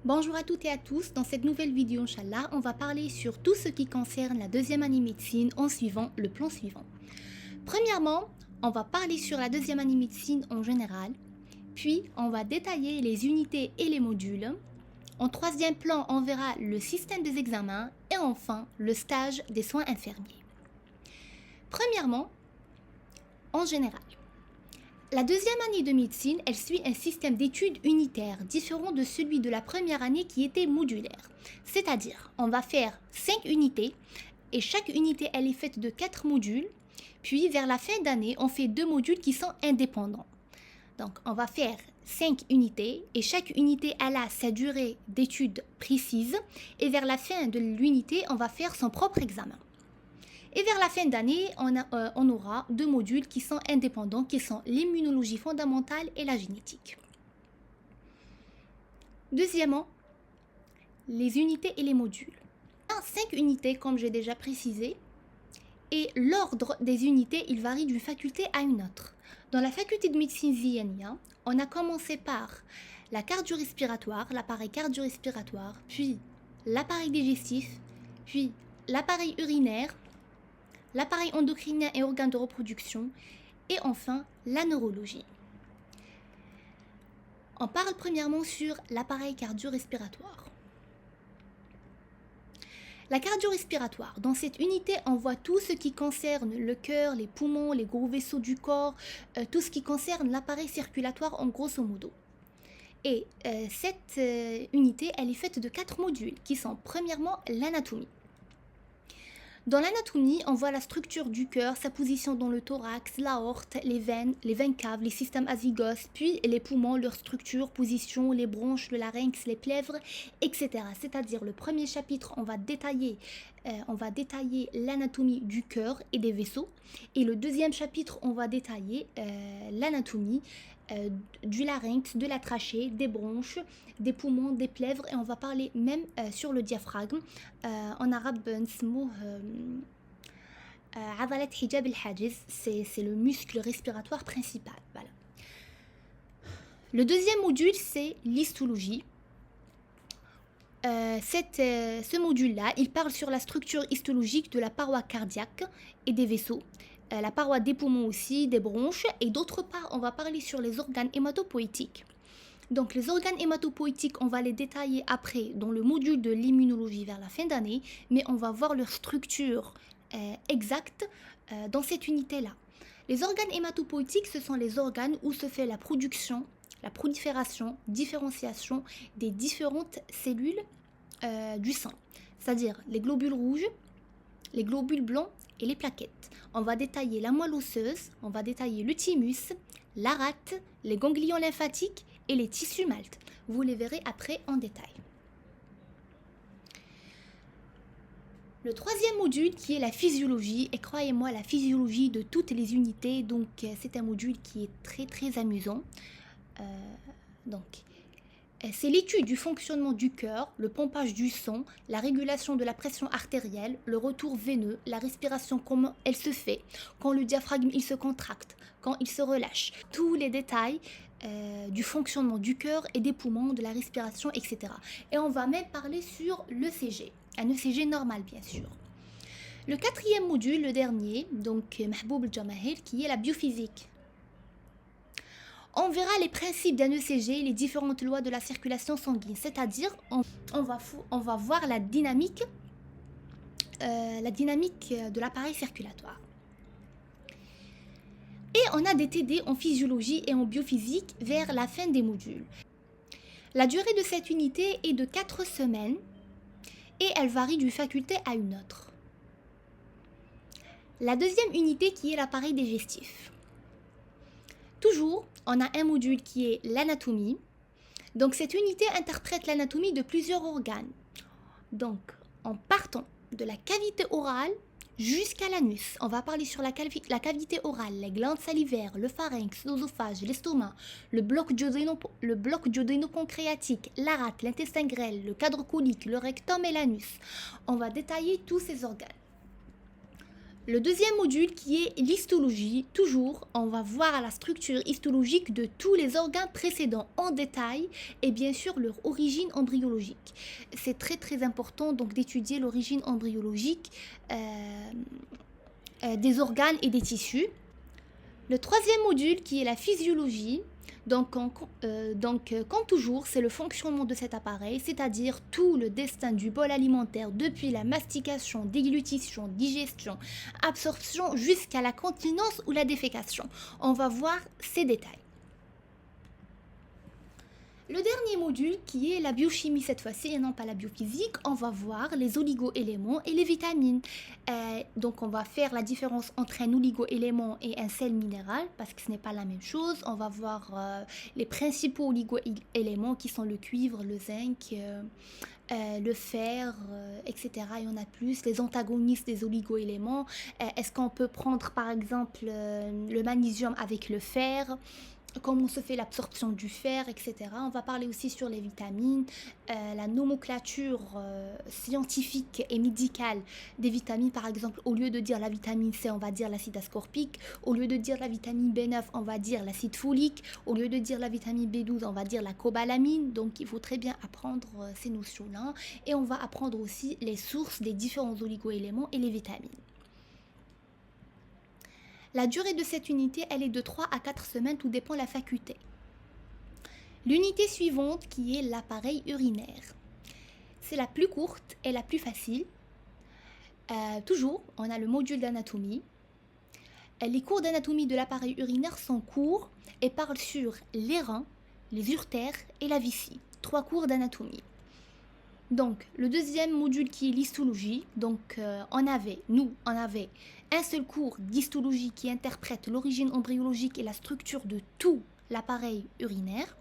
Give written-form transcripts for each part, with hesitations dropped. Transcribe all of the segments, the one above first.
Bonjour à toutes et à tous, dans cette nouvelle vidéo, Inch'Allah, on va parler sur tout ce qui concerne la deuxième année médecine en suivant le plan suivant. Premièrement, on va parler sur la deuxième année médecine en général, puis on va détailler les unités et les modules. En troisième plan, on verra le système des examens et enfin le stage des soins infirmiers. Premièrement, en général. La deuxième année de médecine, elle suit un système d'études unitaire différent de celui de la première année qui était modulaire. C'est-à-dire, on va faire 5 unités et chaque unité, elle est faite de 4 modules. Puis, vers la fin d'année, on fait 2 modules qui sont indépendants. Donc, on va faire 5 unités et chaque unité, elle a sa durée d'études précise. Et vers la fin de l'unité, on va faire son propre examen. Et vers la fin d'année, on aura 2 modules qui sont indépendants, qui sont l'immunologie fondamentale et la génétique. Deuxièmement, les unités et les modules. 5 unités, comme j'ai déjà précisé, et l'ordre des unités, il varie d'une faculté à une autre. Dans la faculté de médecine Ziyania, on a commencé par la cardio-respiratoire, l'appareil cardio-respiratoire, puis l'appareil digestif, puis l'appareil urinaire, l'appareil endocrinien et organes de reproduction, et enfin la neurologie. On parle premièrement sur l'appareil cardio-respiratoire. La cardio-respiratoire, dans cette unité, on voit tout ce qui concerne le cœur, les poumons, les gros vaisseaux du corps, tout ce qui concerne l'appareil circulatoire en grosso modo. Et cette unité, elle est faite de 4 modules qui sont premièrement l'anatomie. Dans l'anatomie, on voit la structure du cœur, sa position dans le thorax, l'aorte, les veines caves, les systèmes azygos, puis les poumons, leur structure, position, les bronches, le larynx, les plèvres, etc. C'est-à-dire le premier chapitre, on va détailler l'anatomie du cœur et des vaisseaux. Et le deuxième chapitre, on va détailler l'anatomie du larynx, de la trachée, des bronches, des poumons, des plèvres, et on va parler même sur le diaphragme. En arabe, عضلة حجاب الحاجز, c'est le muscle respiratoire principal. Voilà. Le deuxième module, c'est l'histologie. Ce module-là, il parle sur la structure histologique de la paroi cardiaque et des vaisseaux, la paroi des poumons aussi, des bronches, et d'autre part, on va parler sur les organes hématopoïétiques. Donc les organes hématopoïétiques, on va les détailler après dans le module de l'immunologie vers la fin d'année, mais on va voir leur structure exacte dans cette unité-là. Les organes hématopoïétiques, ce sont les organes où se fait la production, la prolifération, différenciation des différentes cellules du sang, c'est-à-dire les globules rouges, les globules blancs et les plaquettes. On va détailler la moelle osseuse, on va détailler le thymus, la rate, les ganglions lymphatiques et les tissus maltes. Vous les verrez après en détail. Le troisième module qui est la physiologie, et croyez-moi, la physiologie de toutes les unités, donc c'est un module qui est très amusant. C'est l'étude du fonctionnement du cœur, le pompage du sang, la régulation de la pression artérielle, le retour veineux, la respiration, comment elle se fait, quand le diaphragme il se contracte, quand il se relâche, tous les détails du fonctionnement du cœur et des poumons, de la respiration, etc. Et on va même parler sur l'ECG, un ECG normal bien sûr. Le quatrième module, le dernier, donc Mahboub al-Jamahir, qui est la biophysique. On verra les principes d'un ECG, les différentes lois de la circulation sanguine, c'est-à-dire on va voir la dynamique de l'appareil circulatoire. Et on a des TD en physiologie et en biophysique vers la fin des modules. La durée de cette unité est de 4 semaines et elle varie d'une faculté à une autre. La deuxième unité qui est l'appareil digestif. Toujours, on a un module qui est l'anatomie. Donc cette unité interprète l'anatomie de plusieurs organes. Donc en partant de la cavité orale jusqu'à l'anus, on va parler sur la cavité orale, les glandes salivaires, le pharynx, l'œsophage, l'estomac, le bloc duodéno-pancréatique, la rate, l'intestin grêle, le cadre colique, le rectum et l'anus. On va détailler tous ces organes. Le deuxième module qui est l'histologie, toujours on va voir la structure histologique de tous les organes précédents en détail et bien sûr leur origine embryologique. C'est très important donc d'étudier l'origine embryologique des organes et des tissus. Le troisième module qui est la physiologie, comme toujours, c'est le fonctionnement de cet appareil, c'est-à-dire tout le destin du bol alimentaire depuis la mastication, déglutition, digestion, absorption jusqu'à la continence ou la défécation. On va voir ces détails. Le dernier module qui est la biochimie cette fois-ci et non pas la biophysique, on va voir les oligo-éléments et les vitamines. Donc on va faire la différence entre un oligo-élément et un sel minéral parce que ce n'est pas la même chose. On va voir les principaux oligo-éléments qui sont le cuivre, le zinc, le fer, etc. Il y en a plus. Les antagonistes des oligo-éléments. Est-ce qu'on peut prendre par exemple le magnésium avec le fer ? Comment se fait l'absorption du fer, etc. On va parler aussi sur les vitamines, la nomenclature scientifique et médicale des vitamines. Par exemple, au lieu de dire la vitamine C, on va dire l'acide ascorbique. Au lieu de dire la vitamine B9, on va dire l'acide folique. Au lieu de dire la vitamine B12, on va dire la cobalamine. Donc, il faut très bien apprendre ces notions-là. Et on va apprendre aussi les sources des différents oligo-éléments et les vitamines. La durée de cette unité, elle est de 3 à 4 semaines, tout dépend de la faculté. L'unité suivante qui est l'appareil urinaire. C'est la plus courte et la plus facile. Toujours, on a le module d'anatomie. Les cours d'anatomie de l'appareil urinaire sont courts et parlent sur les reins, les uretères et la vessie. 3 cours d'anatomie. Donc, le deuxième module qui est l'histologie, donc on avait un seul cours d'histologie qui interprète l'origine embryologique et la structure de tout l'appareil urinaire.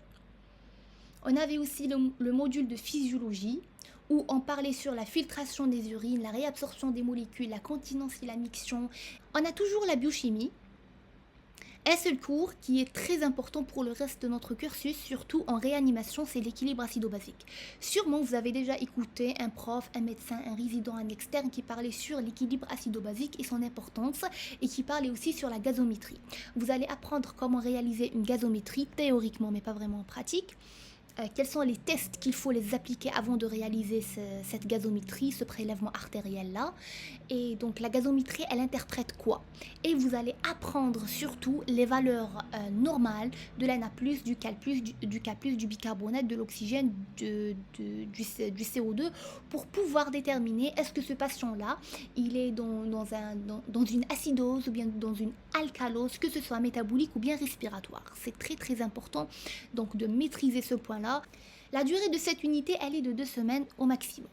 On avait aussi le module de physiologie où on parlait sur la filtration des urines, la réabsorption des molécules, la continence et la miction. On a toujours la biochimie. Un seul cours qui est très important pour le reste de notre cursus, surtout en réanimation, c'est l'équilibre acido-basique. Sûrement, vous avez déjà écouté un prof, un médecin, un résident, un externe qui parlait sur l'équilibre acido-basique et son importance et qui parlait aussi sur la gazométrie. Vous allez apprendre comment réaliser une gazométrie théoriquement mais pas vraiment en pratique. Quels sont les tests qu'il faut les appliquer avant de réaliser cette gazométrie, ce prélèvement artériel-là. Et donc la gazométrie, elle interprète quoi? Et vous allez apprendre surtout les valeurs normales de la Na+, du Cal+, du K+, du bicarbonate, de l'oxygène, du CO2 pour pouvoir déterminer est-ce que ce patient-là, il est dans une acidose ou bien dans une alcalose, que ce soit métabolique ou bien respiratoire. C'est très important donc de maîtriser ce point-là. La durée de cette unité, elle est de 2 semaines au maximum.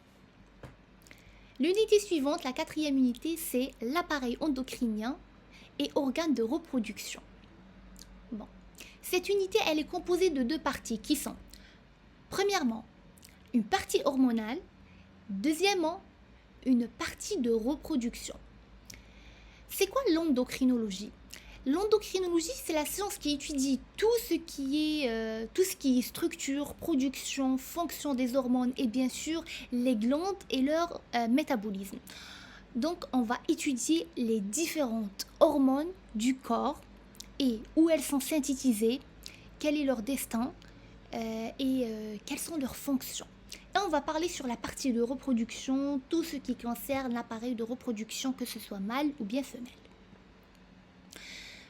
L'unité suivante, la 4e unité, c'est l'appareil endocrinien et organes de reproduction. Bon. Cette unité, elle est composée de 2 parties qui sont, premièrement, une partie hormonale, deuxièmement, une partie de reproduction. C'est quoi l'endocrinologie ? L'endocrinologie, c'est la science qui étudie tout ce qui est structure, production, fonction des hormones et bien sûr les glandes et leur métabolisme. Donc, on va étudier les différentes hormones du corps et où elles sont synthétisées, quel est leur destin et quelles sont leurs fonctions. Et on va parler sur la partie de reproduction, tout ce qui concerne l'appareil de reproduction, que ce soit mâle ou bien femelle.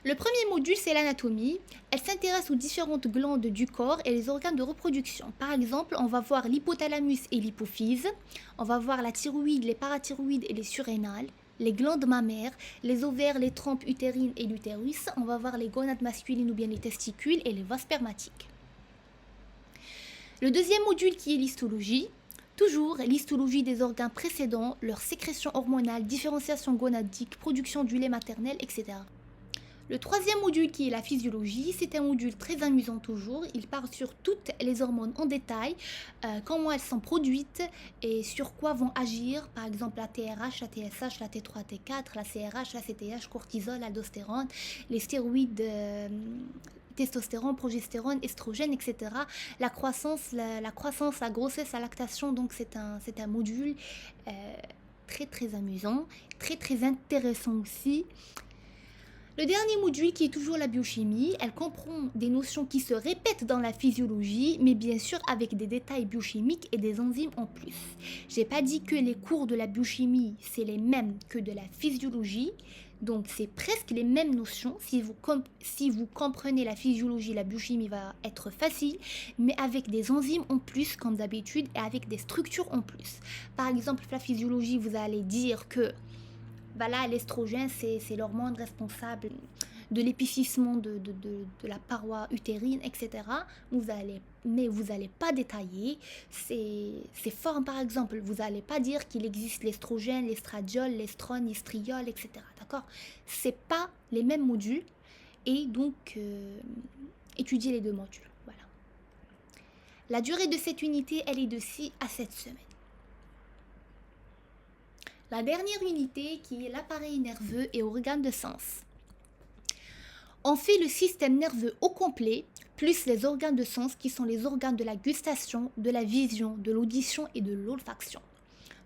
Le premier module, c'est l'anatomie. Elle s'intéresse aux différentes glandes du corps et les organes de reproduction. Par exemple, on va voir l'hypothalamus et l'hypophyse. On va voir la thyroïde, les parathyroïdes et les surrénales, les glandes mammaires, les ovaires, les trompes utérines et l'utérus. On va voir les gonades masculines ou bien les testicules et les voies spermatiques. Le deuxième module qui est l'histologie. Toujours l'histologie des organes précédents, leur sécrétion hormonale, différenciation gonadique, production du lait maternel, etc. Le troisième module qui est la physiologie, c'est un module très amusant toujours. Il parle sur toutes les hormones en détail, comment elles sont produites et sur quoi vont agir, par exemple la TRH, la TSH, la T3, T4, la CRH, la CTH, cortisol, l'aldostérone, les stéroïdes, testostérone, progestérone, estrogène, etc. La croissance, la grossesse, la lactation, donc c'est un module très amusant, très intéressant aussi. Le dernier module qui est toujours la biochimie, elle comprend des notions qui se répètent dans la physiologie, mais bien sûr avec des détails biochimiques et des enzymes en plus. J'ai pas dit que les cours de la biochimie c'est les mêmes que de la physiologie, donc c'est presque les mêmes notions. Si vous comprenez la physiologie, la biochimie va être facile, mais avec des enzymes en plus comme d'habitude et avec des structures en plus. Par exemple, la physiologie, vous allez dire que là, l'estrogène, c'est l'hormone responsable de l'épaississement de la paroi utérine, etc. Mais vous n'allez pas détailler ces formes, par exemple. Vous n'allez pas dire qu'il existe l'estrogène, l'estradiol, l'estrone, l'estriol, etc. D'accord? C'est pas les mêmes modules. Et donc, étudiez les deux modules. Voilà. La durée de cette unité, elle est de 6 à 7 semaines. La dernière unité qui est l'appareil nerveux et organes de sens. On fait le système nerveux au complet, plus les organes de sens qui sont les organes de la gustation, de la vision, de l'audition et de l'olfaction.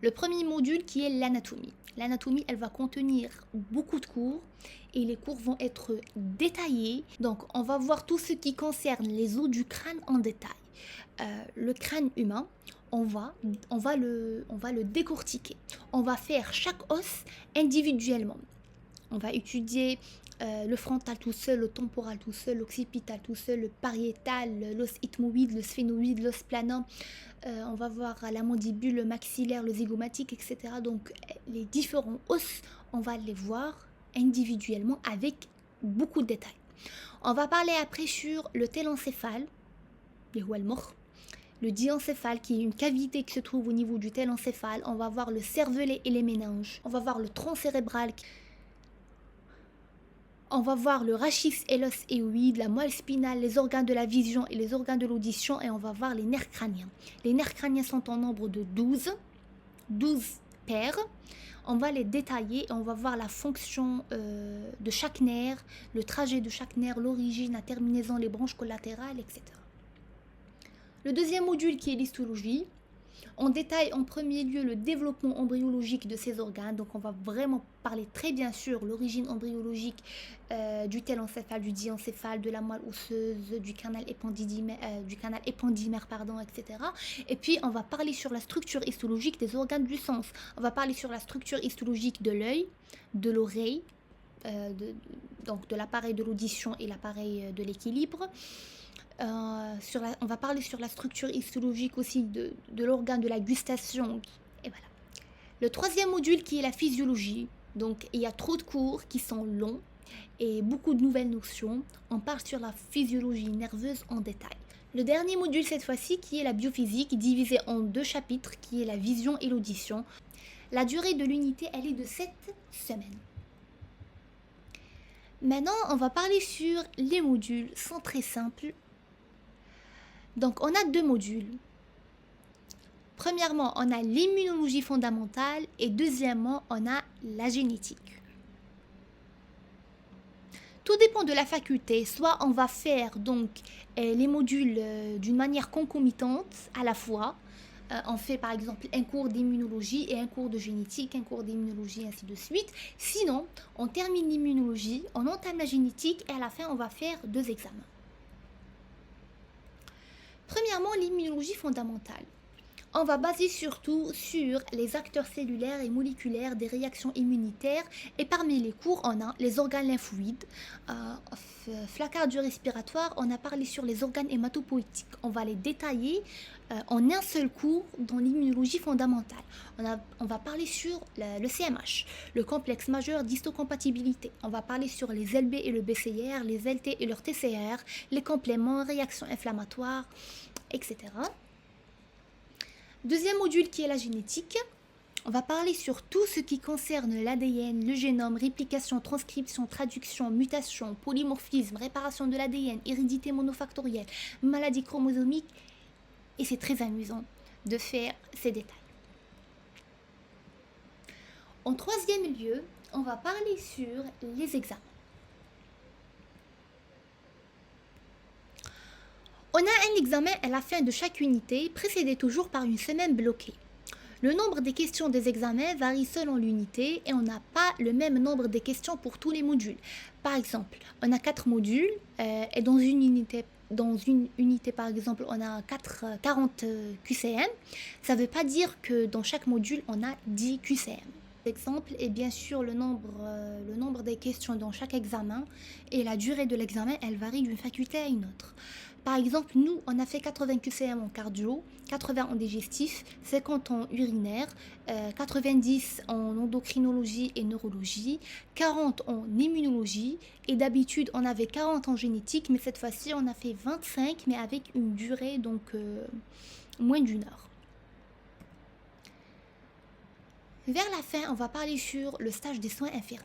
Le premier module qui est l'anatomie. L'anatomie, elle va contenir beaucoup de cours et les cours vont être détaillés. Donc, on va voir tout ce qui concerne les os du crâne en détail. Le crâne humain, on va le décortiquer. On va faire chaque os individuellement. On va étudier le frontal tout seul, le temporal tout seul, l'occipital tout seul, le pariétal, l'os ethmoïde, le sphénoïde, l'os planum. On va voir la mandibule, le maxillaire, le zygomatique, etc. Donc les différents os, on va les voir individuellement avec beaucoup de détails. On va parler après sur le télencéphale, le diencéphale qui est une cavité qui se trouve au niveau du télencéphale. On va voir le cervelet et les méninges. On va voir le tronc cérébral. On va voir le rachis et l'os éoïde, la moelle spinale, les organes de la vision et les organes de l'audition. Et on va voir les nerfs crâniens. Les nerfs crâniens sont en nombre de 12 paires. On va les détailler et on va voir la fonction de chaque nerf, le trajet de chaque nerf, l'origine, la terminaison, les branches collatérales, etc. Le deuxième module qui est l'histologie, on détaille en premier lieu le développement embryologique de ces organes. Donc on va vraiment parler très bien sûr l'origine embryologique du télencéphale, du diencéphale, de la moelle osseuse, du canal épendymère, etc. Et puis on va parler sur la structure histologique des organes du sens. On va parler sur la structure histologique de l'œil, de l'oreille, donc de l'appareil de l'audition et l'appareil de l'équilibre. On va parler sur la structure histologique aussi de l'organe de la gustation. Et voilà. Le troisième module qui est la physiologie. Donc il y a trop de cours qui sont longs et beaucoup de nouvelles notions. On parle sur la physiologie nerveuse en détail. Le dernier module cette fois-ci qui est la biophysique, divisé en 2 chapitres qui est la vision et l'audition. La durée de l'unité, elle est de 7 semaines. Maintenant, on va parler sur les modules. Ils sont très simples. Donc, on a 2 modules. Premièrement, on a l'immunologie fondamentale et deuxièmement, on a la génétique. Tout dépend de la faculté. Soit on va faire donc les modules d'une manière concomitante à la fois. On fait par exemple un cours d'immunologie et un cours de génétique, un cours d'immunologie, ainsi de suite. Sinon, on termine l'immunologie, on entame la génétique et à la fin, on va faire 2 examens. Premièrement, l'immunologie fondamentale. On va baser surtout sur les acteurs cellulaires et moléculaires des réactions immunitaires. Et parmi les cours, on a les organes lymphoïdes, cardio-respiratoire. On a parlé sur les organes hématopoïétiques. On va les détailler en un seul cours dans l'immunologie fondamentale. On va parler sur le CMH, le complexe majeur d'histocompatibilité. On va parler sur les LB et le BCR, les LT et leur TCR, les compléments, réactions inflammatoires, etc. Deuxième module qui est la génétique, on va parler sur tout ce qui concerne l'ADN, le génome, réplication, transcription, traduction, mutation, polymorphisme, réparation de l'ADN, hérédité monofactorielle, maladie chromosomique. Et c'est très amusant de faire ces détails. En troisième lieu, on va parler sur les examens. On a un examen à la fin de chaque unité, précédé toujours par une semaine bloquée. Le nombre des questions des examens varie selon l'unité et on n'a pas le même nombre de questions pour tous les modules. Par exemple, on a 4 modules et dans une unité par exemple on a 40 QCM. Ça ne veut pas dire que dans chaque module on a 10 QCM. Exemple et bien sûr le nombre des questions dans chaque examen et la durée de l'examen elle varie d'une faculté à une autre. Par exemple, nous, on a fait 80 QCM en cardio, 80 en digestif, 50 en urinaire, 90 en endocrinologie et neurologie, 40 en immunologie, et d'habitude, on avait 40 en génétique, mais cette fois-ci, on a fait 25, mais avec une durée, donc moins d'une heure. Vers la fin, on va parler sur le stage des soins infirmiers.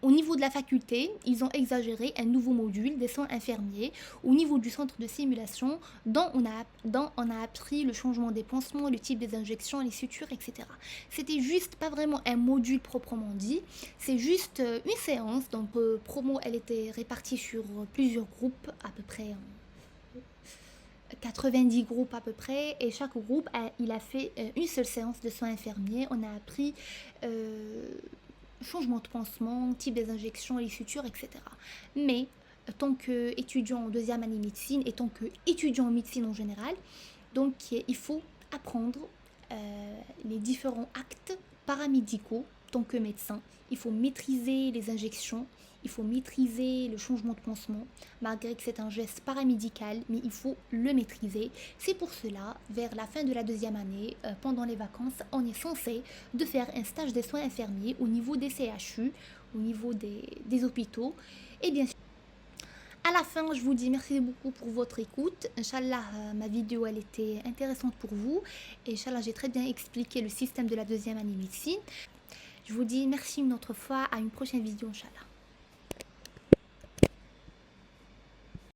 Au niveau de la faculté, ils ont exagéré un nouveau module des soins infirmiers au niveau du centre de simulation dont on a appris le changement des pansements, le type des injections, les sutures, etc. C'était juste pas vraiment un module proprement dit, c'est juste une séance. Donc promo, elle était répartie sur plusieurs groupes, à peu près 90 groupes à peu près, et chaque groupe il a fait une seule séance de soins infirmiers. On a appris changement de pansement, type des injections, les sutures, etc. Mais tant qu'étudiant en deuxième année médecine et tant qu'étudiant en médecine en général, donc il faut apprendre les différents actes paramédicaux tant que médecin. Il faut maîtriser les injections, il faut maîtriser le changement de pansement, malgré que c'est un geste paramédical, mais il faut le maîtriser. C'est pour cela, vers la fin de la deuxième année, pendant les vacances, on est censé de faire un stage des soins infirmiers au niveau des CHU, au niveau des hôpitaux. Et bien sûr, à la fin, je vous dis merci beaucoup pour votre écoute. Inch'Allah, ma vidéo elle était intéressante pour vous. Et Inch'Allah, j'ai très bien expliqué le système de la deuxième année médecine. Je vous dis merci une autre fois, à une prochaine vidéo, Inch'Allah.